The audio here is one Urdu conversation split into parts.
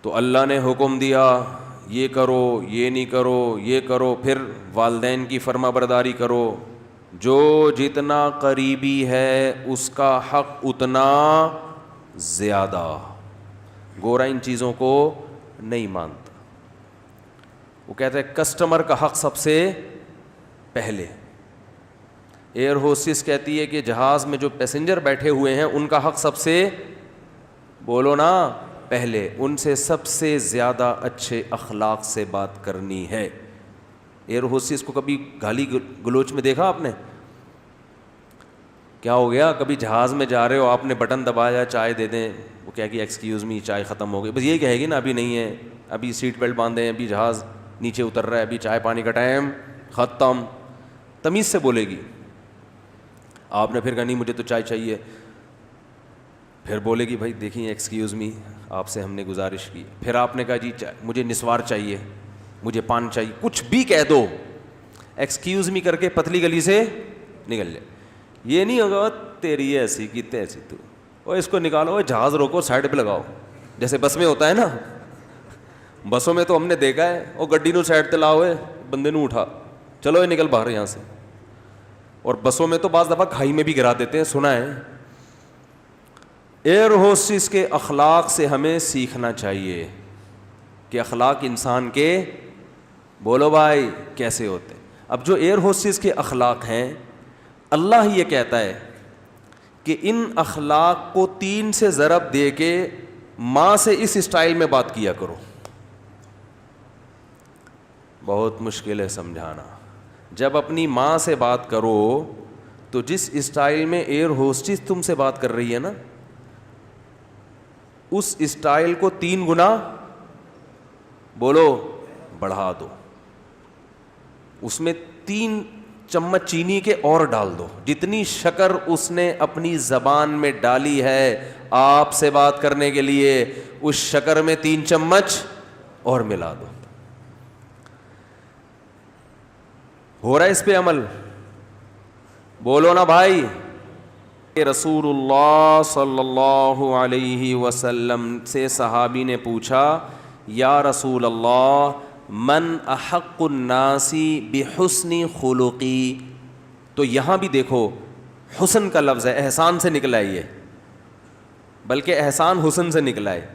تو اللہ نے حکم دیا یہ کرو، یہ نہیں کرو، یہ کرو، پھر والدین کی فرما برداری کرو. جو جتنا قریبی ہے اس کا حق اتنا زیادہ. گورا ان چیزوں کو نہیں مانتا. وہ کہتا ہے کسٹمر کا حق سب سے پہلے. ایئر ہوسٹس کہتی ہے کہ جہاز میں جو پیسنجر بیٹھے ہوئے ہیں ان کا حق سب سے، بولو نا، پہلے. ان سے سب سے زیادہ اچھے اخلاق سے بات کرنی ہے. ایئر ہوسٹس کو کبھی گالی گلوچ میں دیکھا آپ نے؟ کیا ہو گیا؟ کبھی جہاز میں جا رہے ہو، آپ نے بٹن دبایا چائے دے دیں، وہ کہہ گی ایکسکیوز می چائے ختم ہو گئی، بس یہی کہے گی نا ابھی نہیں ہے، ابھی سیٹ بیلٹ باندھیں، ابھی جہاز نیچے اتر رہا ہے، ابھی چائے پانی کا ٹائم ختم. تمیز سے بولے گی. آپ نے پھر کہا نہیں مجھے تو چائے چاہیے. پھر بولے گی بھائی دیکھیں ایکسکیوز می آپ سے ہم نے گزارش کی. پھر آپ نے کہا جی مجھے نسوار چاہیے، مجھے پان چاہیے، کچھ بھی کہہ دو، ایکسکیوز می کر کے پتلی گلی سے نکل جائے. یہ نہیں ہوگا تیری ایسی کی تیسی تو، اور اس کو نکالو، جہاز روکو سائڈ پہ لگاؤ، جیسے بس میں ہوتا ہے نا. بسوں میں تو ہم نے دیکھا ہے، وہ گڈی نو سائڈ تے لاؤ، بندے نو اٹھا، چلو یہ نکل باہر یہاں سے. اور بسوں میں تو بعض دفعہ کھائی میں بھی گرا دیتے ہیں، سنا ہے. ایئر ہوسٹس کے اخلاق سے ہمیں سیکھنا چاہیے کہ اخلاق انسان کے، بولو بھائی، کیسے ہوتے ہیں. اب جو ایئر ہوسٹس کے اخلاق ہیں، اللہ ہی یہ کہتا ہے کہ ان اخلاق کو 3 سے ضرب دے کے ماں سے اس اسٹائل میں بات کیا کرو. بہت مشکل ہے سمجھانا. جب اپنی ماں سے بات کرو تو جس اسٹائل میں ایئر ہوسٹس تم سے بات کر رہی ہے نا، اس اسٹائل کو 3 گنا، بولو، بڑھا دو. اس میں 3 چمچ چینی کے اور ڈال دو. جتنی شکر اس نے اپنی زبان میں ڈالی ہے آپ سے بات کرنے کے لیے، اس شکر میں 3 چمچ اور ملا دو. ہو رہا ہے اس پہ عمل؟ بولو نا بھائی. رسول اللہ صلی اللہ علیہ وسلم سے صحابی نے پوچھا یا رسول اللہ من احق الناس بحسن خلقی. تو یہاں بھی دیکھو حسن کا لفظ ہے، احسان سے نکلا ہے یہ، بلکہ احسان حسن سے نکلا ہے.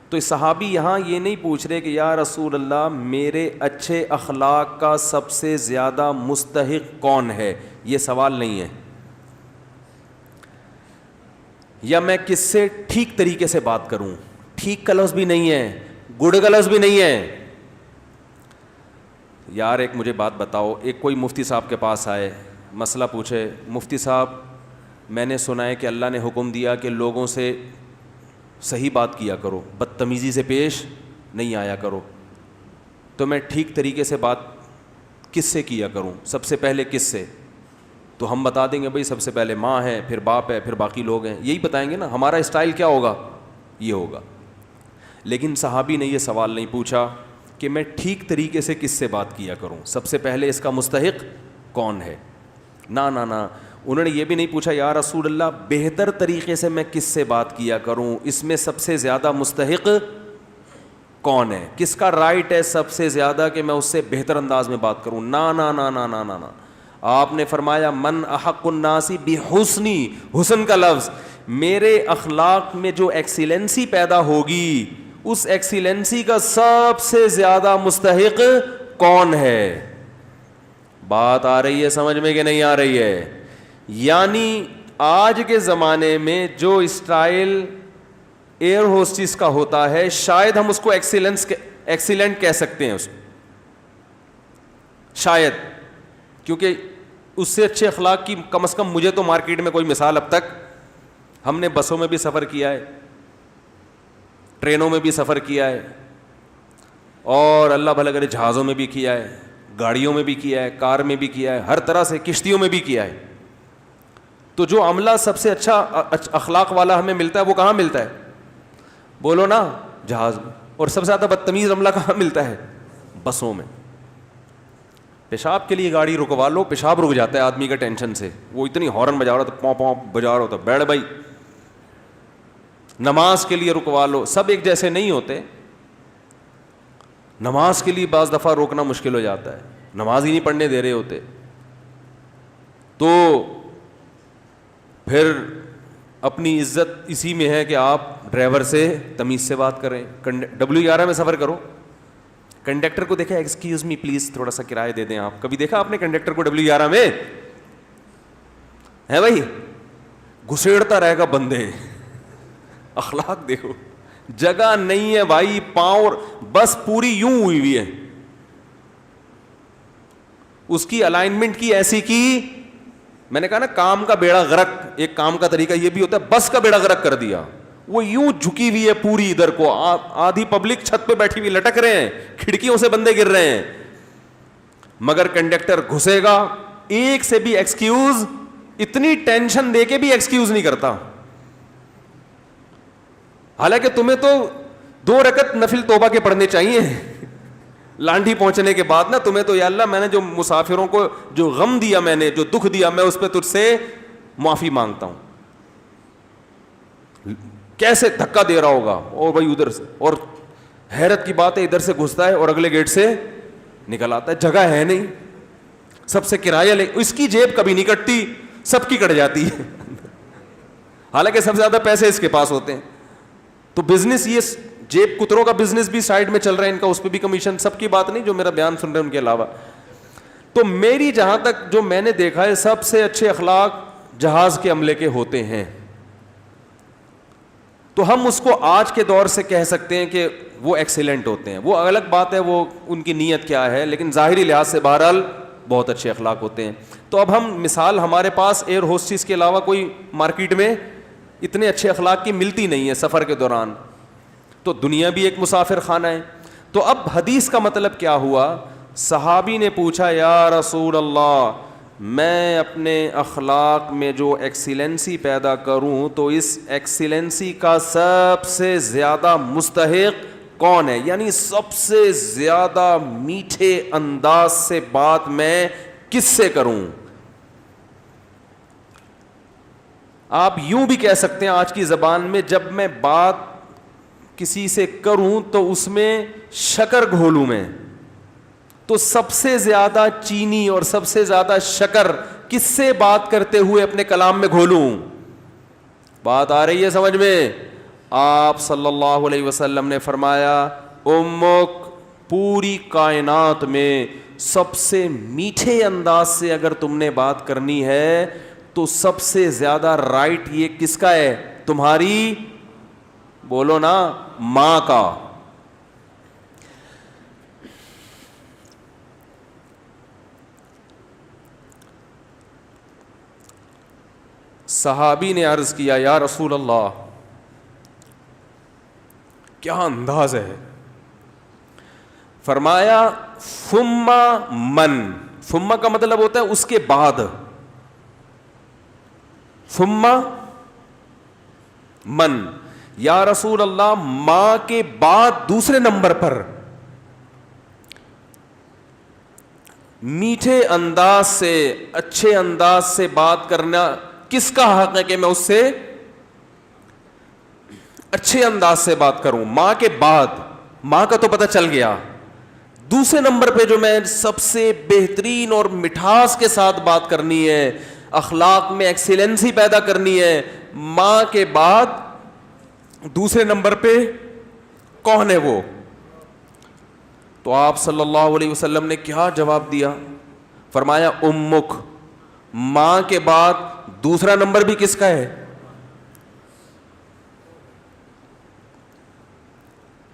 تو صحابی یہاں یہ نہیں پوچھ رہے کہ یا رسول اللہ میرے اچھے اخلاق کا سب سے زیادہ مستحق کون ہے، یہ سوال نہیں ہے. یا میں کس سے ٹھیک طریقے سے بات کروں، ٹھیک کا لفظ بھی نہیں ہے، گڈ کا لفظ بھی نہیں ہے. یار ایک مجھے بات بتاؤ، ایک کوئی مفتی صاحب کے پاس آئے، مسئلہ پوچھے، مفتی صاحب میں نے سنا ہے کہ اللہ نے حکم دیا کہ لوگوں سے صحیح بات کیا کرو، بدتمیزی سے پیش نہیں آیا کرو، تو میں ٹھیک طریقے سے بات کس سے کیا کروں، سب سے پہلے کس سے؟ تو ہم بتا دیں گے بھائی سب سے پہلے ماں ہے، پھر باپ ہے، پھر باقی لوگ ہیں، یہی بتائیں گے نا. ہمارا اسٹائل کیا ہوگا؟ یہ ہوگا. لیکن صحابی نے یہ سوال نہیں پوچھا کہ میں ٹھیک طریقے سے کس سے بات کیا کروں، سب سے پہلے اس کا مستحق کون ہے. نہ نہ نہ، انہوں نے یہ بھی نہیں پوچھا یا رسول اللہ بہتر طریقے سے میں کس سے بات کیا کروں، اس میں سب سے زیادہ مستحق کون ہے، کس کا رائٹ ہے سب سے زیادہ کہ میں اس سے بہتر انداز میں بات کروں. نہ نہ نہ نہ نہ نہ، آپ نے فرمایا من احق الناس بحسنی، حسن کا لفظ، میرے اخلاق میں جو ایکسیلنسی پیدا ہوگی اس ایکسیلنسی کا سب سے زیادہ مستحق کون ہے. بات آ رہی ہے سمجھ میں کہ نہیں آ رہی ہے؟ یعنی آج کے زمانے میں جو اسٹائل ایئر ہوسٹس کا ہوتا ہے شاید ہم اس کو ایکسیلنٹ کہہ سکتے ہیں، اس شاید، کیونکہ اس سے اچھے اخلاق کی کم از کم مجھے تو مارکیٹ میں کوئی مثال اب تک، ہم نے بسوں میں بھی سفر کیا ہے، ٹرینوں میں بھی سفر کیا ہے، اور اللہ بھلا کرے جہازوں میں بھی کیا ہے، گاڑیوں میں بھی کیا ہے، کار میں بھی کیا ہے، ہر طرح سے کشتیوں میں بھی کیا ہے. تو جو عملہ سب سے اچھا اخلاق والا ہمیں ملتا ہے وہ کہاں ملتا ہے؟ بولو نا، جہاز میں. اور سب سے زیادہ بدتمیز عملہ کہاں ملتا ہے؟ بسوں میں. پیشاب کے لیے گاڑی رکوا لو، پیشاب رک جاتا ہے آدمی کا ٹینشن سے، وہ اتنی ہارن بجا رہا تھا، پاؤں پاؤں بجا رہا ہوتا، بیٹھ بھائی. نماز کے لیے رکوا لو، سب ایک جیسے نہیں ہوتے. نماز کے لیے بعض دفعہ روکنا مشکل ہو جاتا ہے, نماز ہی نہیں پڑھنے دے رہے ہوتے, تو پھر اپنی عزت اسی میں ہے کہ آپ ڈرائیور سے تمیز سے بات کریں. W11 میں سفر کرو, کنڈکٹر کو دیکھا ایکسکیوز می پلیز تھوڑا سا کرایہ دے دیں آپ, کبھی دیکھا آپ نے کنڈکٹر کو W11 میں؟ ہے بھائی, گھسیڑتا رہے گا بندے. اخلاق دیکھو, جگہ نہیں ہے بھائی, پاؤں بس پوری یوں ہوئی ہوئی ہے, اس کی الائنمنٹ کی ایسی کی, میں نے کہا نا کام کا بیڑا غرق, ایک کام کا طریقہ یہ بھی ہوتا ہے, بس کا بیڑا غرق کر دیا, وہ یوں جھکی ہوئی ہے پوری ادھر کو, آدھی پبلک چھت پہ بیٹھی ہوئی لٹک رہے ہیں, کھڑکیوں سے بندے گر رہے ہیں, مگر کنڈکٹر گھسے گا, ایک سے بھی ایکسکیوز, اتنی ٹینشن دے کے بھی ایکسکیوز نہیں کرتا. حالانکہ تمہیں تو 2 رکعت نفل توبہ کے پڑھنے چاہیے لانڈھی پہنچنے کے بعد نا, تمہیں تو یا اللہ میں نے جو مسافروں کو جو غم دیا, میں نے جو دکھ دیا, میں اس پہ تجھ سے معافی مانگتا ہوں. کیسے دھکا دے رہا ہوگا, اور بھائی ادھر سے, اور حیرت کی بات ہے ادھر سے گھستا ہے اور اگلے گیٹ سے نکل آتا ہے, جگہ ہے نہیں, سب سے کرایہ لے, اس کی جیب کبھی نہیں کٹتی, سب کی کٹ جاتی ہے حالانکہ سب سے زیادہ پیسے اس کے پاس ہوتے ہیں. تو بزنس, یہ جیب کتروں کا بزنس بھی سائڈ میں چل رہا ہے ان کا, اس پہ بھی کمیشن, سب کی بات نہیں جو میرا بیان سن رہے ہیں ان کے علاوہ. تو میری جہاں تک جو میں نے دیکھا ہے, سب سے اچھے اخلاق جہاز کے عملے کے ہوتے ہیں. تو ہم اس کو آج کے دور سے کہہ سکتے ہیں کہ وہ ایکسیلنٹ ہوتے ہیں. وہ الگ بات ہے وہ ان کی نیت کیا ہے, لیکن ظاہری لحاظ سے بہرحال بہت اچھے اخلاق ہوتے ہیں. تو اب ہم مثال, ہمارے پاس ایئر ہوسٹس کے علاوہ کوئی مارکیٹ میں اتنے اچھے اخلاق کی ملتی نہیں ہے سفر کے دوران, تو دنیا بھی ایک مسافر خانہ ہے. تو اب حدیث کا مطلب کیا ہوا, صحابی نے پوچھا یا رسول اللہ, میں اپنے اخلاق میں جو ایکسیلنسی پیدا کروں تو اس ایکسیلنسی کا سب سے زیادہ مستحق کون ہے, یعنی سب سے زیادہ میٹھے انداز سے بات میں کس سے کروں. آپ یوں بھی کہہ سکتے ہیں آج کی زبان میں, جب میں بات کسی سے کروں تو اس میں شکر گھولوں میں, تو سب سے زیادہ چینی اور سب سے زیادہ شکر کس سے بات کرتے ہوئے اپنے کلام میں گھولوں. بات آ رہی ہے سمجھ میں؟ آپ صلی اللہ علیہ وسلم نے فرمایا, امک, پوری کائنات میں سب سے میٹھے انداز سے اگر تم نے بات کرنی ہے تو سب سے زیادہ رائٹ یہ کس کا ہے, تمہاری, بولو نا, ماں کا. صحابی نے عرض کیا یا رسول اللہ کیا انداز ہے. فرمایا ثم من, ثم کا مطلب ہوتا ہے اس کے بعد, ثم من, یا رسول اللہ ماں کے بعد دوسرے نمبر پر میٹھے انداز سے, اچھے انداز سے بات کرنا کس کا حق ہے کہ میں اس سے اچھے انداز سے بات کروں. ماں کے بعد, ماں کا تو پتہ چل گیا, دوسرے نمبر پہ جو میں سب سے بہترین اور مٹھاس کے ساتھ بات کرنی ہے, اخلاق میں ایکسیلنسی پیدا کرنی ہے, ماں کے بعد دوسرے نمبر پہ کون ہے وہ؟ تو آپ صلی اللہ علیہ وسلم نے کیا جواب دیا؟ فرمایا امک, ماں کے بعد دوسرا نمبر بھی کس کا ہے؟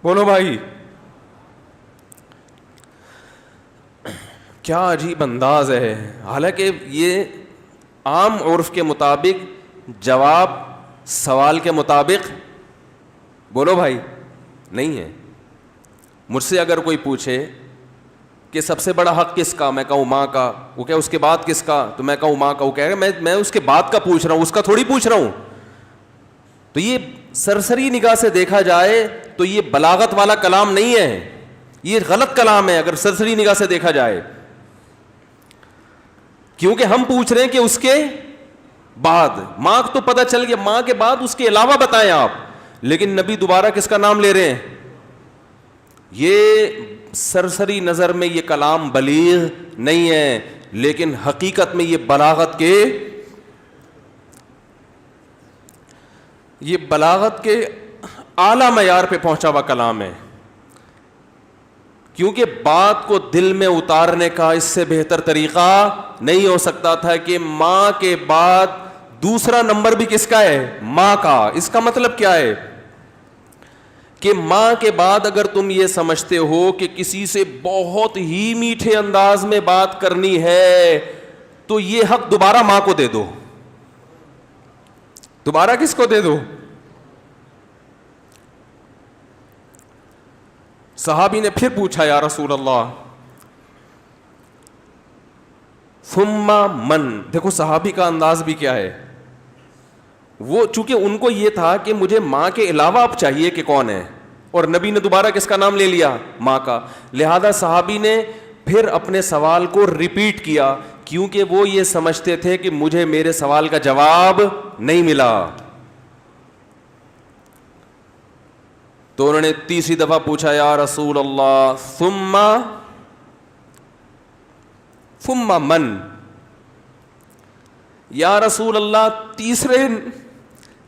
بولو بھائی, کیا عجیب انداز ہے. حالانکہ یہ عام عرف کے مطابق جواب سوال کے مطابق, بولو بھائی, نہیں ہے. مجھ سے اگر کوئی پوچھے کہ سب سے بڑا حق کس کا, میں کہوں ماں کا, وہ کہ اس کے بعد کس کا, تو میں کہوں ماں کا. وہ کہے گا میں اس کے بعد کا پوچھ رہا ہوں, اس کا تھوڑی پوچھ رہا ہوں. تو یہ سرسری نگاہ سے دیکھا جائے تو یہ بلاغت والا کلام نہیں ہے, یہ غلط کلام ہے اگر سرسری نگاہ سے دیکھا جائے, کیونکہ ہم پوچھ رہے ہیں کہ اس کے بعد. ماں تو پتہ چل گیا, ماں کے بعد اس کے علاوہ بتائیں آپ, لیکن نبی دوبارہ کس کا نام لے رہے ہیں؟ یہ سرسری نظر میں یہ کلام بلیغ نہیں ہے، لیکن حقیقت میں یہ بلاغت کے اعلیٰ معیار پہ پہنچا ہوا کلام ہے. کیونکہ بات کو دل میں اتارنے کا اس سے بہتر طریقہ نہیں ہو سکتا تھا کہ ماں کے بعد دوسرا نمبر بھی کس کا ہے؟ ماں کا. اس کا مطلب کیا ہے کہ ماں کے بعد اگر تم یہ سمجھتے ہو کہ کسی سے بہت ہی میٹھے انداز میں بات کرنی ہے تو یہ حق دوبارہ ماں کو دے دو. دوبارہ کس کو دے دو؟ صحابی نے پھر پوچھا یا رسول اللہ ثم من. دیکھو صحابی کا انداز بھی کیا ہے. وہ چونکہ ان کو یہ تھا کہ مجھے ماں کے علاوہ اب چاہیے کہ کون ہے، اور نبی نے دوبارہ کس کا نام لے لیا؟ ماں کا. لہذا صحابی نے پھر اپنے سوال کو ریپیٹ کیا، کیونکہ وہ یہ سمجھتے تھے کہ مجھے میرے سوال کا جواب نہیں ملا. تو انہوں نے تیسری دفعہ پوچھا یا رسول اللہ ثم من. یا رسول اللہ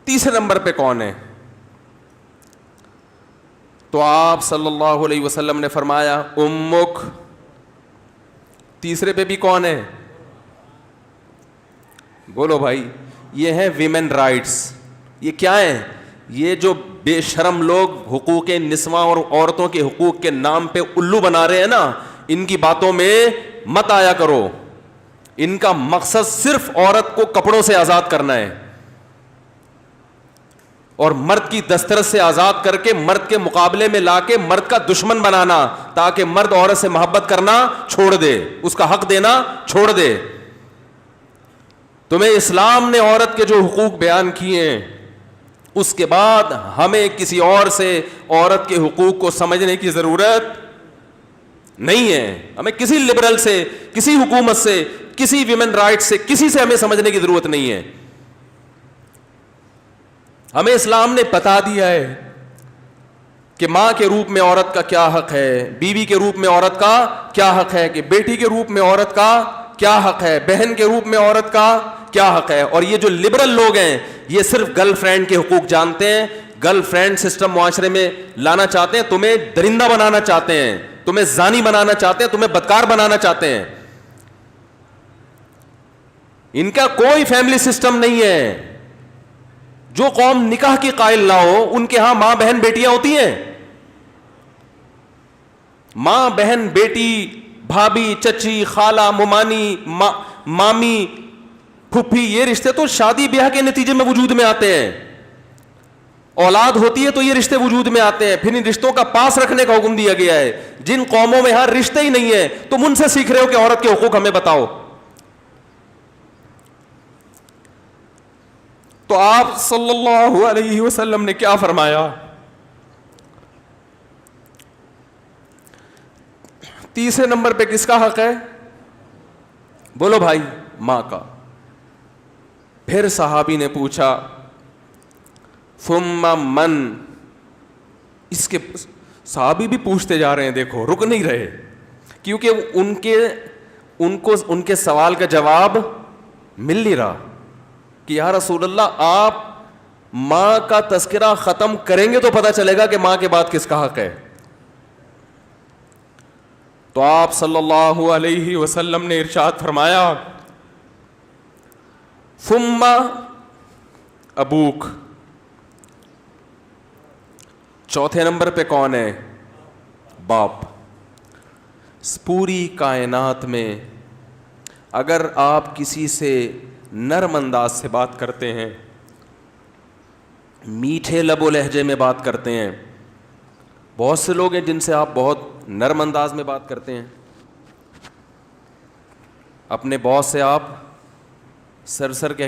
تیسرے نمبر پہ کون ہے؟ تو آپ صلی اللہ علیہ وسلم نے فرمایا امک. تیسرے پہ بھی کون ہے؟ بولو بھائی. یہ ہے ویمن رائٹس. یہ کیا ہے؟ یہ جو بے شرم لوگ حقوق نسواں اور عورتوں کے حقوق کے نام پہ الو بنا رہے ہیں نا، ان کی باتوں میں مت آیا کرو. ان کا مقصد صرف عورت کو کپڑوں سے آزاد کرنا ہے اور مرد کی دسترس سے آزاد کر کے مرد کے مقابلے میں لا کے مرد کا دشمن بنانا، تاکہ مرد عورت سے محبت کرنا چھوڑ دے، اس کا حق دینا چھوڑ دے. تمہیں اسلام نے عورت کے جو حقوق بیان کیے ہیں، اس کے بعد ہمیں کسی اور سے عورت کے حقوق کو سمجھنے کی ضرورت نہیں ہے. ہمیں کسی لبرل سے، کسی حکومت سے، کسی ویمن رائٹ سے، کسی سے ہمیں سمجھنے کی ضرورت نہیں ہے. ہمیں اسلام نے بتا دیا ہے کہ ماں کے روپ میں عورت کا کیا حق ہے، بیوی کے روپ میں عورت کا کیا حق ہے، کہ بیٹی کے روپ میں عورت کا کیا حق ہے، بہن کے روپ میں عورت کا کیا حق ہے. اور یہ جو لبرل لوگ ہیں یہ صرف گرل فرینڈ کے حقوق جانتے ہیں. گرل فرینڈ سسٹم معاشرے میں لانا چاہتے ہیں، تمہیں درندہ بنانا چاہتے ہیں، تمہیں زانی بنانا چاہتے ہیں، تمہیں بدکار بنانا چاہتے ہیں. ان کا کوئی فیملی سسٹم نہیں ہے. جو قوم نکاح کی قائل نہ ہو ان کے ہاں ماں بہن بیٹیاں ہوتی ہیں. ماں بہن بیٹی، بھابھی چچی خالہ ممانی مامی پھپھی، یہ رشتے تو شادی بیاہ کے نتیجے میں وجود میں آتے ہیں. اولاد ہوتی ہے تو یہ رشتے وجود میں آتے ہیں. پھر ان رشتوں کا پاس رکھنے کا حکم دیا گیا ہے. جن قوموں میں ہر رشتے ہی نہیں ہے تم ان سے سیکھ رہے ہو کہ عورت کے حقوق ہمیں بتاؤ. تو آپ صلی اللہ علیہ وسلم نے کیا فرمایا؟ تیسرے نمبر پہ کس کا حق ہے؟ بولو بھائی. ماں کا. پھر صحابی نے پوچھا ثم من. اس کے صحابی بھی پوچھتے جا رہے ہیں، دیکھو رک نہیں رہے، کیونکہ ان کے سوال کا جواب مل نہیں رہا کہ یا رسول اللہ آپ ماں کا تذکرہ ختم کریں گے تو پتہ چلے گا کہ ماں کے بعد کس کا حق ہے. تو آپ صلی اللہ علیہ وسلم نے ارشاد فرمایا ثم ابوک. چوتھے نمبر پہ کون ہے؟ باپ. پوری کائنات میں اگر آپ کسی سے نرم انداز سے بات کرتے ہیں، میٹھے لب و لہجے میں بات کرتے ہیں، بہت سے لوگ ہیں جن سے آپ بہت نرم انداز میں بات کرتے ہیں. اپنے باس سے آپ سر کہہ کے